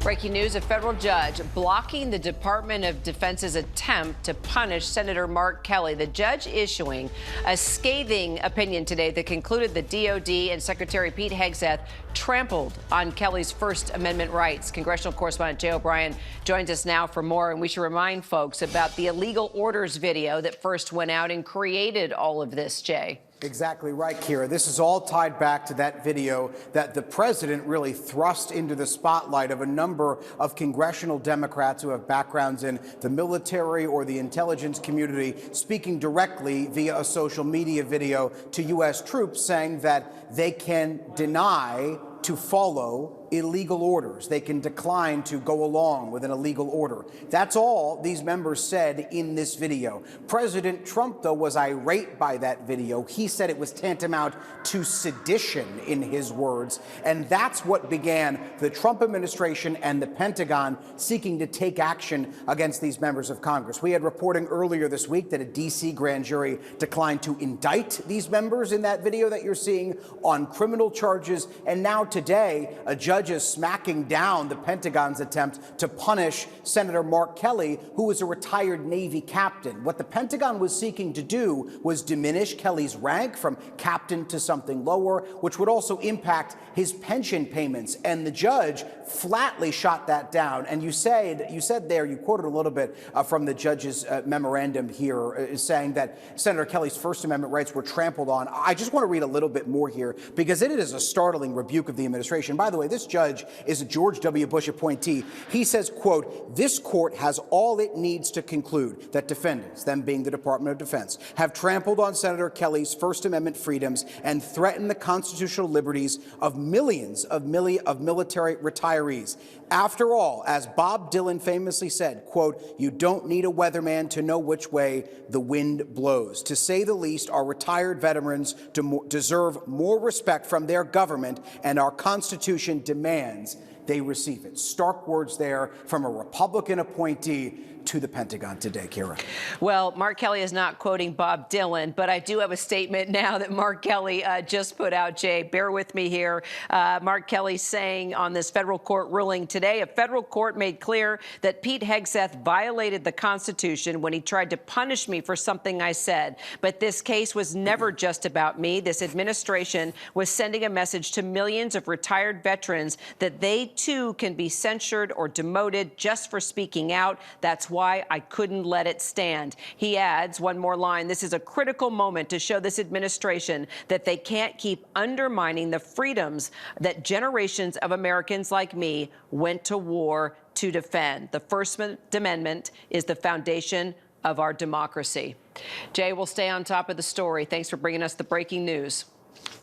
Breaking news, a federal judge blocking the Department of Defense's attempt to punish Senator Mark Kelly. The judge issuing a scathing opinion today that concluded the DOD and Secretary Pete Hegseth trampled on Kelly's First Amendment rights. Congressional correspondent Jay O'Brien joins us now for more. And we should remind folks about the illegal orders video that first went out and created all of this, Jay. Exactly right, Kira. This is all tied back to that video that the president really thrust into the spotlight of a number of congressional Democrats who have backgrounds in the military or the intelligence community, speaking directly via a social media video to U.S. troops, saying that they can deny to follow illegal orders. They can decline to go along with an illegal order. That's all these members said in this video. President Trump, though, was irate by that video. He said it was tantamount to sedition, in his words. And that's what began the Trump administration and the Pentagon seeking to take action against these members of Congress. We had reporting earlier this week that a D.C. grand jury declined to indict these members in that video that you're seeing on criminal charges. And now today, a judge is smacking down the Pentagon's attempt to punish Senator Mark Kelly, who was a retired Navy captain. What the Pentagon was seeking to do was diminish Kelly's rank from captain to something lower, which would also impact his pension payments. And the judge flatly shot that down. And you said there, you quoted a little bit from the judge's memorandum here, saying that Senator Kelly's First Amendment rights were trampled on. I just want to read a little bit more here, because it is a startling rebuke of the administration. By the way, this judge is a George W. Bush appointee. He says, quote, "This court has all it needs to conclude that defendants, them being the Department of Defense, have trampled on Senator Kelly's First Amendment freedoms and threatened the constitutional liberties of millions of military retirees. After all, as Bob Dylan famously said, quote, you don't need a weatherman to know which way the wind blows. To say the least, our retired veterans deserve more respect from their government, and our Constitution demands they receive it." Stark words there from a Republican appointee to the Pentagon today, Kira. Well, Mark Kelly is not quoting Bob Dylan, but I do have a statement now that Mark Kelly just put out, Jay. Bear with me here. Mark Kelly saying on this federal court ruling today, a federal court made clear that Pete Hegseth violated the Constitution when he tried to punish me for something I said. But this case was never just about me. This administration was sending a message to millions of retired veterans that they too can be censured or demoted just for speaking out. That's why I couldn't let it stand. He adds, one more line, "This is a critical moment to show this administration that they can't keep undermining the freedoms that generations of Americans like me went to war to defend. The First Amendment is the foundation of our democracy." Jay, we'll stay on top of the story. Thanks for bringing us the breaking news.